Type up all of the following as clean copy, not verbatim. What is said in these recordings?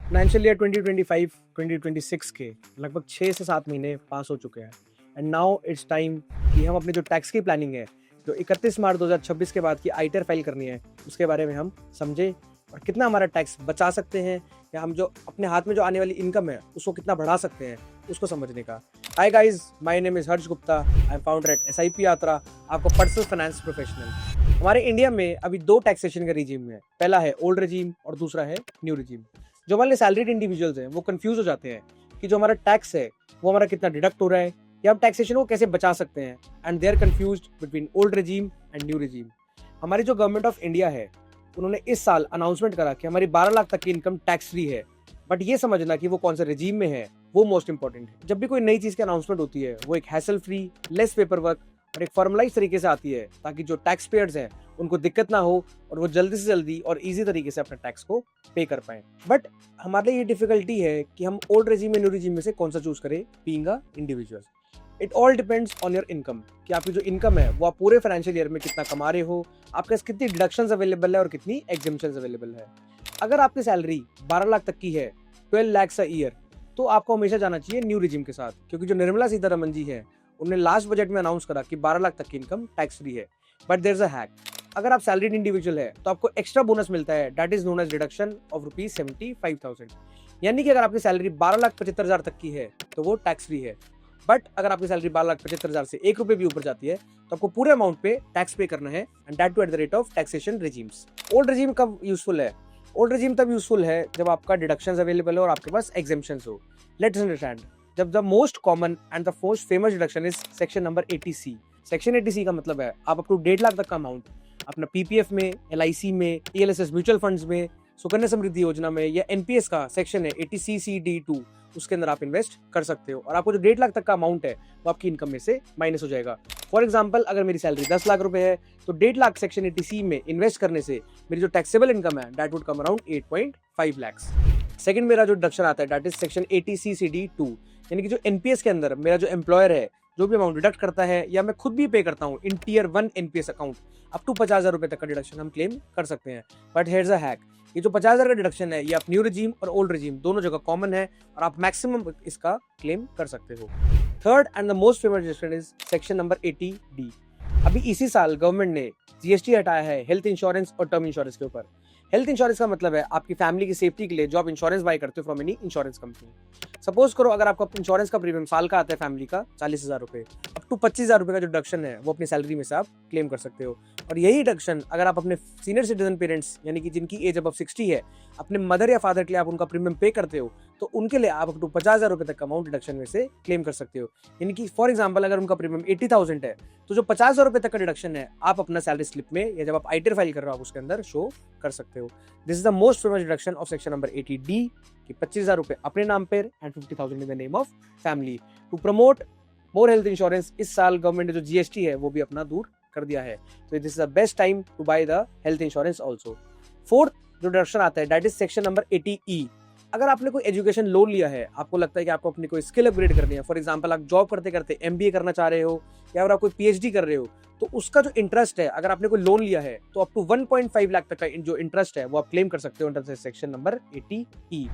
Financial year 2025-2026 के लगभग 6 से 7 महीने पास हो चुके हैं एंड नाउ इट्स टाइम कि हम अपने जो टैक्स की प्लानिंग है, जो 31 मार्च 2026 के बाद की आईटीआर फाइल करनी है, उसके बारे में हम समझें और कितना हमारा टैक्स बचा सकते हैं या हम जो अपने हाथ में जो आने वाली इनकम है उसको कितना बढ़ा सकते हैं, उसको समझने का। Hi guys, my name is Harsh Gupta, I am founder at SIP यात्रा, आपको पर्सनल फाइनेंस प्रोफेशनल। हमारे इंडिया में अभी दो टैक्सेशन का रिजीम है, पहला है ओल्ड रिजीम और दूसरा है न्यू रिजीम। जो हमारे सैलरीड इंडिविजुअल्स हैं वो कंफ्यूज हो जाते हैं कि जो हमारा टैक्स है वो हमारा कितना डिडक्ट हो रहा है या हम टैक्सेशन को कैसे बचा सकते हैं, and they are confused between old regime and new regime. हमारी जो गवर्नमेंट ऑफ इंडिया है उन्होंने इस साल अनाउंसमेंट करा कि हमारी 12 लाख तक की इनकम टैक्स फ्री है, बट ये समझना कि वो कौन से रिजीम में है वो मोस्ट इंपॉर्टेंट है। जब भी कोई नई चीज की अनाउंसमेंट होती है वो एक hassle free, less paper work और एक फॉर्मलाइज तरीके से आती है, ताकि जो टैक्स पेयर्स हैं उनको दिक्कत ना हो और वो जल्दी से जल्दी और इजी तरीके से अपने टैक्स को पे कर पाएं। बट हमारे लिए ये डिफिकल्टी है कि हम ओल्ड रेजिम या न्यू रेजिम में से कौन सा चूज करें being a individual. It all depends on your income, कि आपकी जो इनकम है वो आप पूरे फाइनेंशियल ईयर में कितना कमा रहे हो, आपके पास कितनी डिडक्शंस अवेलेबल है और कितनी एग्जेम्पशंस अवेलेबल है। अगर आपकी सैलरी 12 लाख तक की है, 12 lakhs अ ईयर, तो आपको हमेशा जाना चाहिए न्यू रिजीम के साथ, क्योंकि जो निर्मला सीतारमन जी है उन्होंने लास्ट बजट में अनाउंस करा कि 12 लाख तक की इनकम टैक्स फ्री है। But there is a hack, अगर आप सैलरीड इंडिविजुअल है तो आपको एक्स्ट्रा बोनस मिलता है, that is known as deduction of ₹75,000। यानी कि अगर आपकी सैलरी 12,75,000 तक की है तो वो टैक्स फ्री है, बट अगर आपकी सैलरी 12,75,000 से ₹1 भी ऊपर जाती है तो आपको पूरे अमाउंट पे टैक्स पे करना है, and that too at the rate of taxation regimes. Old regime कब यूजफुल है? ओल्ड रिजीम तब यूजफुल है जब आपका डिडक्शंस अवेलेबल है और आपके पास एग्जेम्पशंस हो। लेट्स अंडरस्टैंड, जब the most common and the most famous deduction is section number 80C। Section 80C का मतलब है आप अप टू 1.5 लाख तक का अमाउंट अपना पीपीएफ में, एलआईसी में, टीएलएसएस म्यूचुअल फंड्स में, सुकन्या समृद्धि योजना में या एनपीएस का सेक्शन है 80CCD2, उसके अंदर आप इन्वेस्ट कर सकते हो और आपको जो 1.5 लाख तक का अमाउंट है वो आपकी इनकम में से माइनस हो जाएगा। फॉर एग्जाम्पल, अगर मेरी सैलरी 10 लाख रुपए है तो 1.5 लाख सेक्शन 80C में इन्वेस्ट करने से मेरी जो टैक्सेबल इनकम है that would come around 8.5 lakhs। Second मेरा जो डिडक्शन आता है दैट इज सेक्शन 80CCD2, यानी कि जो एनपीएस के अंदर मेरा जो एम्प्लॉयर है जो भी अमाउंट डिडक्ट करता है या मैं खुद भी पे करता हूँ in tier 1 NPS account, up to 50,000 रुपए तक का डिडक्शन हम क्लेम कर सकते हैं। बट हियर्स अ हैक, ये जो 50,000 का डिडक्शन है ये आप न्यू रिजीम और ओल्ड रिजीम दोनों जगह कॉमन है और आप मैक्सिमम इसका क्लेम कर सकते हो। Third and the most famous deduction is section number 80D। अभी इसी साल गवर्नमेंट ने जीएसटी हटाया है हेल्थ इंश्योरेंस और टर्म इंश्योरेंस के ऊपर। हेल्थ इंश्योरेंस का मतलब है आपकी फैमिली की सेफ्टी के लिए जो आप इंश्योरेंस बाय करते हो from any insurance company. Suppose करो अगर आपका इंश्योरेंस का प्रीमियम साल का आता है फैमिली का 40,000 रुपए, अप टू 25,000 रुपए का जो डिडक्शन है वो अपनी सैलरी में से आप क्लेम कर सकते हो। और यही डिडक्शन अगर आप अपने सीनियर सिटीजन पेरेंट्स यानी कि जिनकी एज अबव 60 है, अपने मदर या फादर के लिए आप उनका प्रीमियम पे करते हो तो उनके लिए आप अप टू 50,000 रुपए तक का अमाउंट डिडक्शन में से क्लेम कर सकते हो। यानी कि फॉर एग्जाम्पल अगर उनका प्रीमियम 80,000 है तो जो 50,000 रुपए तक का डिडक्शन है आप अपना सैलरी स्लिप में या जब आप आईटीआर फाइल कर रहे हो आप उसके अंदर शो कर सकते हो। This is the most famous deduction of section number 80D कि 25,000 रुपए अपने नाम पर and 50,000 in the name of family. To promote more health insurance इस साल गवर्नमेंट ने जो जीएसटी है वो भी अपना दूर कर दिया है, तो this is the best time to buy the health insurance also. Fourth जो डिडक्शन आता है that is section number 80E। अगर आपने कोई एजुकेशन लोन लिया है, आपको लगता है कि आपको अपनी कोई स्किल अपग्रेड करनी है, फॉर एग्जांपल आप जॉब करते करते एमबीए करना चाह रहे हो या अगर आप कोई पीएचडी कर रहे हो, तो उसका जो इंटरेस्ट है अगर आपने कोई लोन लिया है तो अप टू 1.5 लाख तक का जो इंटरेस्ट है वो आप क्लेम कर सकते हो under section number 80E।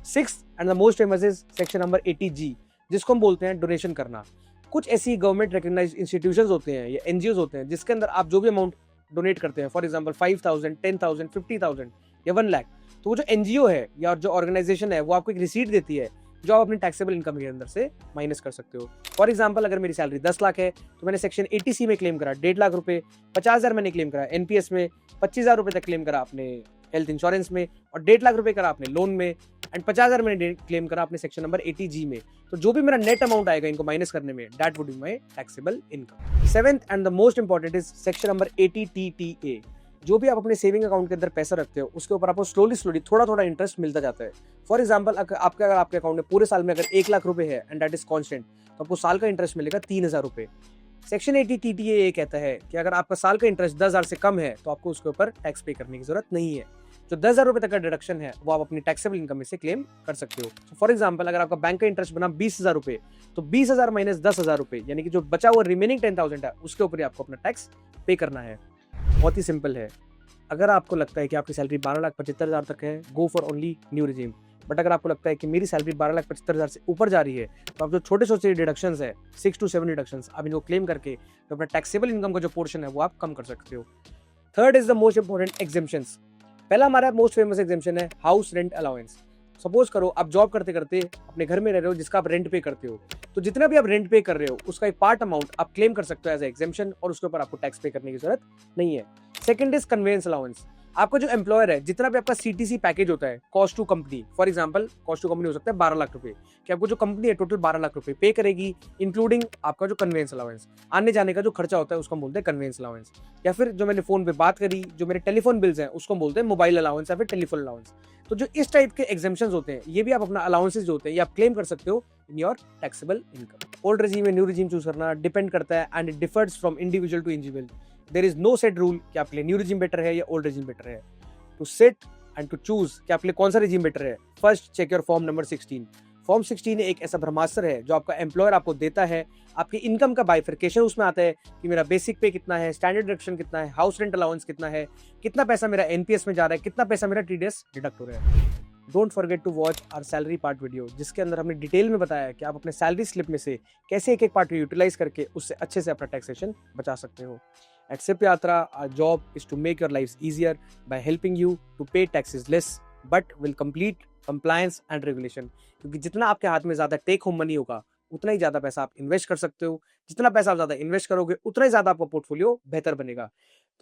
Sixth and the most famous is section number 80G, जिसको हम बोलते हैं डोनेशन करना। कुछ ऐसी गवर्नमेंट रिकॉग्नाइज्ड इंस्टीट्यूशंस होते हैं या एनजीओज होते हैं जिसके अंदर आप जो भी अमाउंट डोनेट करते हैं, फॉर एग्जांपल 5,000, 10,000, 50,000 या 1 लाख, तो वो जो एनजीओ है या जो ऑर्गेनाइजेशन है वो आपको एक रिसीट देती है जो आप अपनी टैक्सेबल इनकम के अंदर से माइनस कर सकते हो। फॉर एग्जांपल अगर मेरी सैलरी 10 लाख है तो मैंने सेक्शन 80C में क्लेम करा 1.5 लाख रुपए, 50,000 मैंने क्लेम करा एनपीएस में, 25,000 रुपए तक क्लेम करा अपने हेल्थ इंश्योरेंस में और 1.5 लाख रुपए करा अपने लोन में एंड 50,000 मैंने क्लेम करा अपने सेक्शन नंबर 80G में। तो जो भी मेरा नेट अमाउंट आएगा इनको माइनस करने में that would be my taxable income. Seventh and the most important is section number 80TTA। जो भी आप अपने सेविंग अकाउंट के अंदर पैसा रखते हो उसके ऊपर आपको स्लोली थोड़ा थोड़ा इंटरेस्ट मिलता जाता है। फॉर एग्जांपल अगर आपके अकाउंट में पूरे साल में अगर 1 लाख रुपए है एंड दैट इज कांस्टेंट तो आपको साल का इंटरेस्ट मिलेगा 3,000 रुपए। सेक्शन 80TTA ये कहता है कि अगर आपका साल का इंटरेस्ट 10,000 से कम है तो आपको उसके ऊपर टैक्स पे करने की जरूरत नहीं है। जो 10,000 रुपए तक का डिडक्शन है वो आप अपनी टैक्सेबल इनकम में से क्लेम कर सकते हो। फॉर एग्जांपल अगर आपका बैंक का इंटरेस्ट बना 20,000 रुपए तो 20,000 माइनस 10,000 रुपए यानी कि जो बचा हुआ रिमेनिंग 10,000 है उसके ऊपर आपको अपना टैक्स पे करना है। बहुत ही सिंपल है। अगर आपको लगता है कि आपकी सैलरी 12,75,000 तक है, go for only new regime. But अगर आपको लगता है कि मेरी सैलरी 12,75,000 से ऊपर जा रही है, तो आप जो छोटे-छोटे डिडक्शंस है, 6 टू 7 डिडक्शंस, आप इनको क्लेम करके तो अपना टैक्सेबल इनकम का जो पोर्शन है वो आप कम कर सकते हो। Third is the most important exemptions. पहला हमारा मोस्ट फेमस एग्जेम्पशन है हाउस रेंट अलाउंस। सपोज करो आप जॉब करते करते अपने घर में रह रहे हो जिसका आप रेंट पे करते हो, तो जितना भी आप रेंट पे कर रहे हो उसका एक पार्ट अमाउंट आप क्लेम कर सकते हो एज एग्जेम्पशन, और उसके ऊपर आपको टैक्स पे करने की जरूरत नहीं है। Second is convince allowance. आपका जो एम्प्लॉयर है, जितना भी आपका सीटीसी पैकेज होता है, cost to company, for example cost to company हो सकता है 12 लाख रुपए, कि आपको जो कंपनी है टोटल 12 लाख रुपए पे करेगी, इंक्लूडिंग आपका जो कन्वेंस अलाउंस, आने जाने का जो खर्चा होता है उसको हम बोलते हैं कन्वेंस अलाउंस। या फिर जो मैंने फोन पे बात करी, जो मेरे टेलीफोन बिल्स हैं उसको हम बोलते हैं मोबाइल अलाउंस या फिर टेलीफोन अलाउंस। तो जो इस टाइप के एग्जेम्पशंस होते हैं, ये भी आप अपना अलाउंसेस जो होते हैं ये आप क्लेम कर सकते हो in your taxable income. Old regime या न्यू रेजिम चूज करना डिपेंड करता है and it differs from individual to individual. There is no set rule कि आपके लिए न्यू रेजिम बेटर है या ओल्ड रेजिम बेटर है। To set and to choose कि आपके लिए कौन सा रेजिम बेटर है, first check your form number 16। Form 16 एक ऐसा ब्रह्मास्त्र है जो आपका एम्प्लॉयर आपको देता है। आपकी इनकम का बाइफर्केशन उसमें आता है कि मेरा बेसिक पे कितना है, स्टैंडर्ड डिडक्शन कितना है, हाउस रेंट अलाउंस कितना है, कितना पैसा मेरा एनपीएस में जा रहा है, कितना पैसा मेरा टीडीएस डिडक्ट हो रहा है। Don't forget to watch our salary part video, जिसके अंदर हमने डिटेल में बताया कि आप अपने सैलरी स्लिप में से कैसे एक एक पार्ट को यूटिलाइज करके उससे अच्छे से अपना टैक्सेशन बचा सकते हो। At SIP Yatra, our job is to make your lives easier by helping you to pay taxes less, but will complete compliance and regulation. क्योंकि जितना आपके हाथ में ज़्यादा टेक होम मनी होगा, उतना ही ज़्यादा पैसा आप इन्वेस्ट कर सकते हो। जितना पैसा आप ज़्यादा इन्वेस्ट करोगे, उतना ही ज़्यादा आपका पोर्टफोलियो बेहतर बनेगा।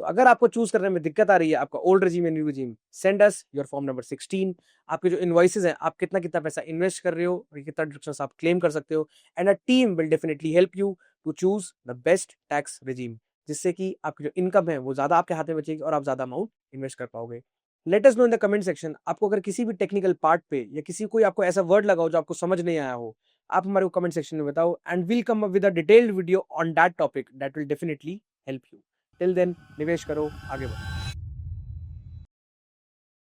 तो अगर आपको चूज करने में दिक्कत आ रही है आपका ओल्ड रेजिम या new regime, send us your form number 16। आपके जो इनवॉइसेस हैं, आप कितना कितना पैसा इन्वेस्ट कर रहे हो और कितना डिडक्शंस आप क्लेम कर सकते हो, and a team will definitely help you to choose the best tax regime, जिससे कि आपकी जो इनकम है वो ज़्यादा आपके हाथ में बचेगी और आप ज़्यादा अमाउंट इन्वेस्ट कर पाओगे। Let us know in the comment section, आपको अगर किसी भी टेक्निकल पार्ट पे या किसी कोई आपको ऐसा वर्ड लगा हो जो आपको समझ नहीं आया हो, आप हमारे को कमेंट सेक्शन में बताओ and will come up with a detailed video on that topic that will definitely help you. Till then निवेश करो, आगे बढ़ो।